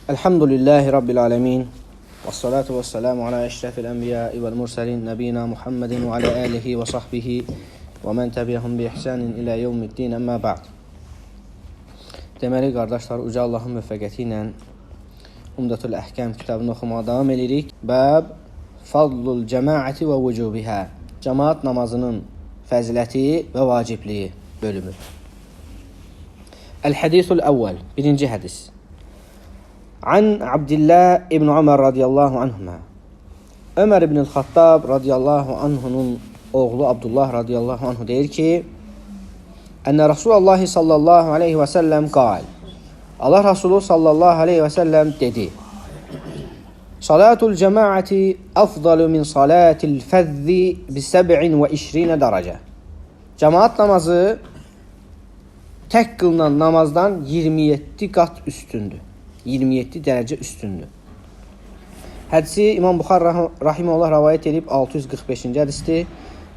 Elhamdülillahi Rabbil alemin. Vessalatu vesselamu ala eşrefil enbiyai vel mursalin. Nebina Muhammedin ve ala alihi ve sahbihi ve men təbiyyəhum bi ihsanin ilə yevmiddin. Əmmə ba'd. Deməli, qardaşlar, Uca Allahın müvəffəqiyyəti ilə Umdatul Əhkam kitabını oxumağa davam edirik. Bəb Fadlul cəmaəti və vücubihə. Cəmaat namazının fəziləti və vacibliyi bölümü. El-Hadisul əvvəl. Birinci hədis. An Abdillah ibn Ömer radiyallahu anhuma. Ömer ibn el-Xattab radiyallahu anhunun oğlu Abdullah radiyallahu anhu deyir ki, Ənə Rasulullah sallallahu aleyhi və səlləm qal. Allah Rasulü sallallahu aleyhi və səlləm dedi. Salatul cəmaəti afdalu min salatil fəzzi bi 27 dərəcə. Cəmaat namazı tək qılınan namazdan 27 qat üstündür. 27 dərəcə üstündür. Hədisi İmam Buxari rahimehullah rivayet edib 645-ci hədisdir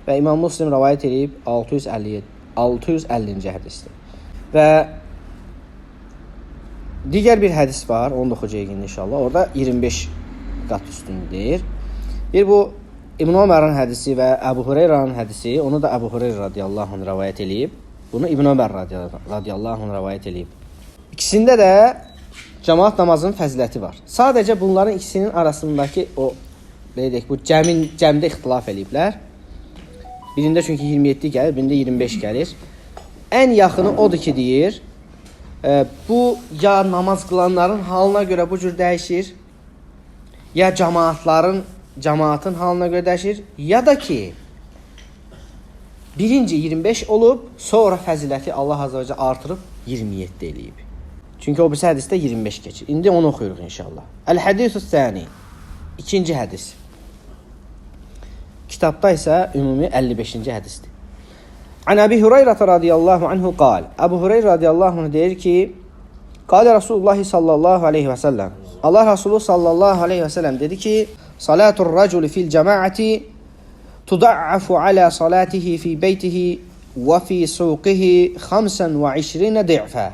və İmam Müslim rivayet edib 650-ci hədisdir. Və digər bir hədis var, onu da oxuyacağıq inşallah. Orada 25 qat üstündür. Bir bu İbn Ömer'in hədisi və Əbu Hüreyrənin hədisi, onu da Əbu Hüreyrə radiyallahu anh rivayet edib. Bunu İbn Ömer radiyallahu anh rivayet edib. İkisində də cəmaat namazının fəziləti var. Sadəcə bunların ikisinin arasındakı o bu cəmdə ixtilaf eləyiblər. Birində çünki 27 gəlir, birində 25 gəlir. Ən yaxını odur ki, deyir, bu ya namaz qılanların halına görə bu cür dəyişir, ya cəmaatın halına görə dəyişir, ya da ki, birinci 25 olub, sonra fəziləti Allah azə və cəllə artırıb 27 eləyib. Çünki o birisi hədisdə 25 keçir. İndi onu oxuyuruq inşallah. El-Hadisus Sani. İkinci hədis. Kitabda isə ümumi 55-ci hədisdir. An Əbi Hüreyrə radiyallahu anhu qal. Əbu Hüreyrə radiyallahu anhu deyir ki, Qalə Rasulullah sallallahu aleyhi və səlləm. Allah Rasulü sallallahu aleyhi və səlləm dedi ki, Salatul raculi fil cəmaəti tuda'afu alə salatihi fi beytihi və fi suqihi 25 di'fə.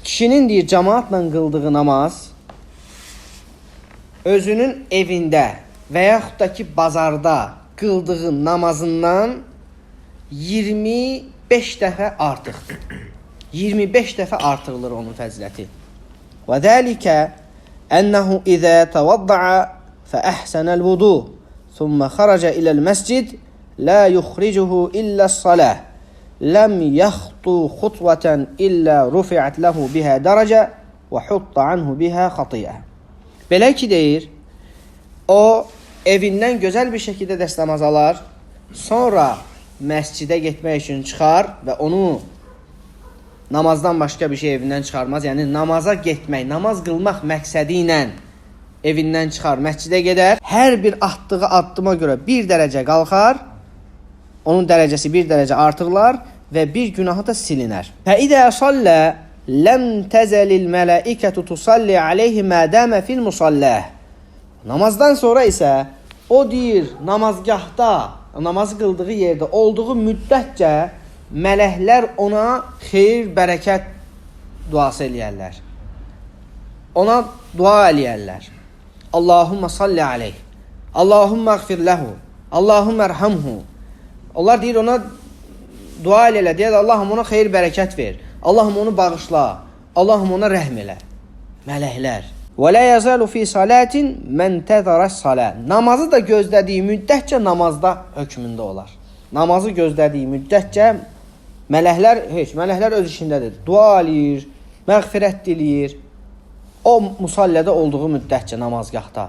Kişinin deyir, cəmaatla qıldığı namaz özünün evində və yaxud da ki, bazarda qıldığı namazından 25 dəfə artıqdır. 25 dəfə artırılır onun fəziləti. Və dəlikə ənəhu izə təvadda'a fəəhsənəl vudu thumma xaraca iləl məscid la yuxricuhu illəs-salah ləm yaxtu xutvətən illə rufiət ləhu bihə dərəcə və hutta anhu bihə xatiyyə. Belə ki, deyir, o evindən gözəl bir şəkildə dəstəmaz alar, sonra məscidə getmək üçün çıxar və onu namazdan başqa bir şey evindən çıxarmaz. Yəni, namaza getmək, namaz qılmaq məqsədi ilə evindən çıxar, məscidə gedər. Hər bir atdığı addıma görə bir dərəcə qalxar, onun dərəcəsi bir dərəcə artırılar və bir günahı da silinər. Fəidə sallə ləm təzəlil mələikətü tusalli aleyhi mədəmə fil musalləh. Namazdan sonra isə o deyir, namazgahda, namazı qıldığı yerdə olduğu müddətcə mələklər ona xeyir, bərəkət duası eləyərlər. Ona dua eləyərlər. Allahumma salli aleyh. Allahumma əğfir ləhu. Allahumma ərhamhu. Onlar deyir, ona dua elə, deyir, Allahım ona xeyir, bərəkət ver. Allahım onu bağışla. Allahım ona rəhm elə. Mələklər. Və lə yəzəlu fi salatin mən təzərəs salə. Namazı da gözlədiyi müddətcə namazda hökmündə olar. Namazı gözlədiyi müddətcə mələklər öz işindədir. Dua eləyir, məğfirət diləyir. O musallədə olduğu müddətcə namazgahda.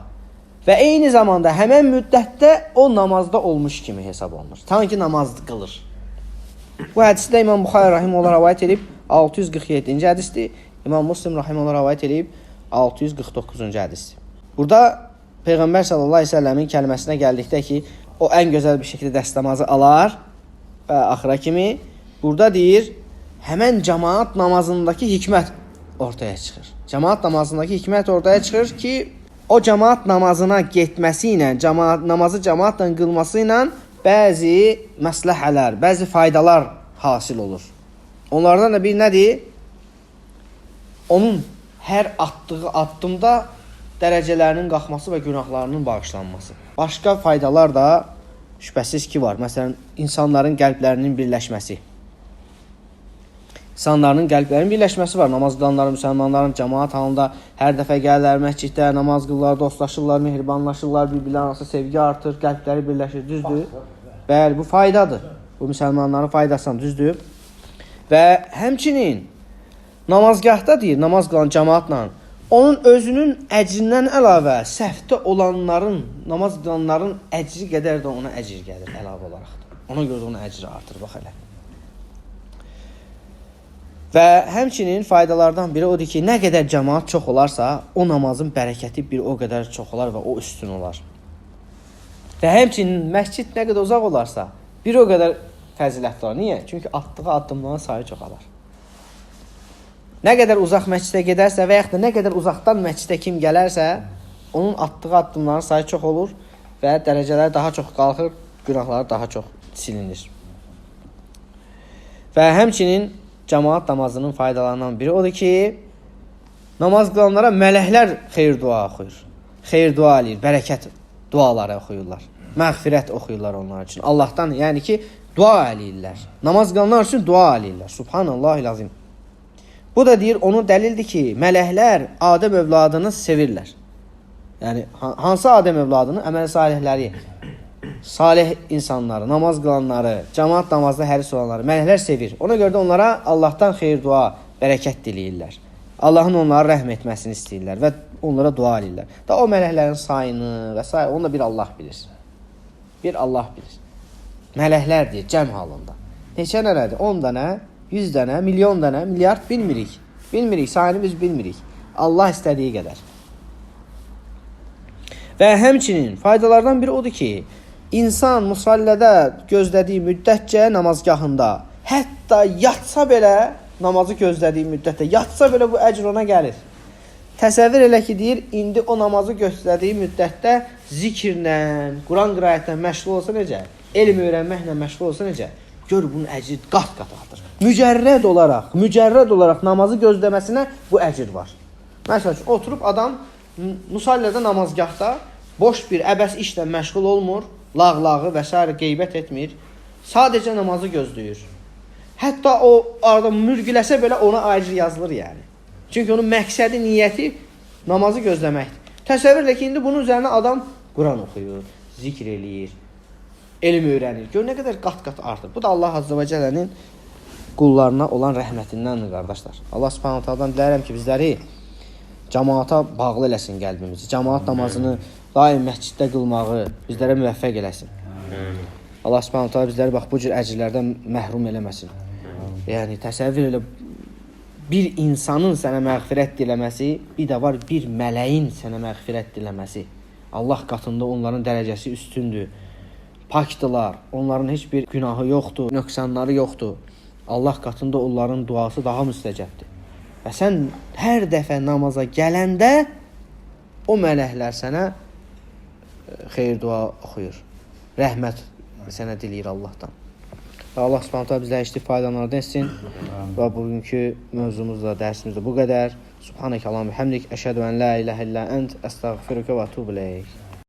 Və eyni zamanda həmən müddətdə o namazda olmuş kimi hesab olunur. Sanki namaz qılır. Bu hədisdə İmam Buxari rahimehullah rivayet edib 647-ci hədisdir. İmam Müslim rahimehullah rivayet edib 649-cu hədisdir. Burada Peyğəmbər sallallahu əleyhi və səlləmin kəlməsinə gəldikdə ki, o ən gözəl bir şəkildə dəstəmazı alar və axıra kimi burada deyir, həmən cəmaat namazındakı hikmət ortaya çıxır. Cəmaat namazındakı hikmət ortaya çıxır ki, o cəmaat namazına getməsi ilə, namazı cəmaatla qılması ilə bəzi məsləhələr, bəzi faydalar hasil olur. Onlardan da bir nədir? Onun hər atdığı addımda dərəcələrinin qalxması və günahlarının bağışlanması. Başqa faydalar da şübhəsiz ki var. Məsələn, insanların qəlblərinin birləşməsi. İnsanların qəlblərinin birləşməsi var. Namaz qılanların, müsəlmanların cəmaat halında hər dəfə gəlirlər məsciddə, namaz qılırlar, dostlaşırlar, mehribanlaşırlar, bir-birlərinə arasında sevgi artır, qəlbləri birləşir, düzdür? Bəli, bu faydadır. Bu müsəlmanların faydasıdır, düzdür? Və həmçinin namazgahda deyir, namaz qılan cəmaatla, onun özünün əcrindən əlavə səhvdə olanların, namaz qılanların əcri qədər də ona əcr gəlir əlavə olaraq. Ona görə də onun əcri artır, bax elə. Və həmçinin faydalardan biri odur ki, nə qədər cəmaat çox olarsa, o namazın bərəkəti bir o qədər çox olar və o üstün olar. Və həmçinin məscid nə qədər uzaq olarsa, bir o qədər fəzilətli olar. Niyə? Çünki atdığı addımların sayı çoxalar. Nə qədər uzaq məscidə gedərsə və yaxud da nə qədər uzaqdan məscidə kim gələrsə, onun atdığı addımların sayı çox olur və dərəcələr daha çox qalxır, günahları daha çox silinir. Və həmçinin cəmaat namazının faydalarından biri odur ki, namaz qılanlara mələklər xeyir dua oxuyur. Xeyir dua eləyir, bərəkət duaları oxuyurlar. Məğfirət oxuyurlar onlar üçün. Allahdan, yəni ki, dua eləyirlər. Namaz qılanlar üçün dua eləyirlər. Subhanallahil-azim. Bu da deyir, onun dəlildir ki, mələklər Adəm övladını sevirlər. Yəni, hansı Adəm övladını? Əməl salihləri, salih insanları, namaz qılanları, cəmaat namazda həris olanları mələklər sevir. Ona görə də onlara Allahdan xeyir dua, bərəkət diləyirlər. Allahın onlara rəhm etməsini istəyirlər və onlara dua edirlər. Da o mələklərin sayını və s. onu da bir Allah bilir. Bir Allah bilir. Mələklər deyir, cəm halında. Neçə nələrdir? 10 dənə, 100 dənə, milyon dənə, milyard bilmirik. Bilmirik, sayını biz bilmirik. Allah istədiyi qədər. Və həmçinin faydalardan biri odur ki, İnsan musallədə gözlədiyi müddətcə namazgahında, hətta yatsa belə, namazı gözlədiyi müddətdə, yatsa belə bu əcr ona gəlir. Təsəvvür elə ki, deyir, indi o namazı gözlədiyi müddətdə zikirlə, Quran qirayətlə məşğul olsa necə? Elm öyrənməklə məşğul olsa necə? Gör, bunun əcri qat-qat artır. Mücərrəd olaraq namazı gözləməsinə bu əcr var. Məsəl üçün, oturub adam musallədə namazgahda boş bir əbəs işlə məşğul olmur, lağlağı və s. qeybət etmir, sadəcə namazı gözləyir. Hətta o arada mürgüləsə belə ona əcr yazılır yəni. Çünki onun məqsədi, niyyəti namazı gözləməkdir. Təsəvvür elə ki, indi bunun üzərinə adam Quran oxuyur, zikr eləyir, elm öyrənir. Gör, nə qədər qat-qat artır. Bu da Allah Azze və Cəllənin qullarına olan rəhmətindəndir, qardaşlar. Allah Subhanahu Taala'dan diləyirəm ki, bizləri cəmaata bağlı eləsin qəlbimizi. Cəmaat namazını daim məsciddə qılmağı bizlərə müvəffəq eləsin. Allah Subhanahu taala bizləri bax bu cür əcrlərdən məhrum eləməsin. Yəni təsəvvür elə bir insanın sənə məğfirət diləməsi, bir də var bir mələyin sənə məğfirət diləməsi. Allah qatında onların dərəcəsi üstündür. Pakdılar. Onların heç bir günahı yoxdur, nöqsanları yoxdur. Allah qatında onların duası daha müstəcəbdir. Və sən hər dəfə namaza gələndə o mələklər sənə xeyir dua oxuyur. Rəhmət sənə diləyir Allahdan. Və Allah Subhanahu taala bizə istifadələrdən etsin. Və bugünkü mövzumuzda, dərsimizdə bu qədər. Subhanəkə Allahumma hamdik, əşhədü en la ilahe illa ent, estağfiruke və etûbü ileyk.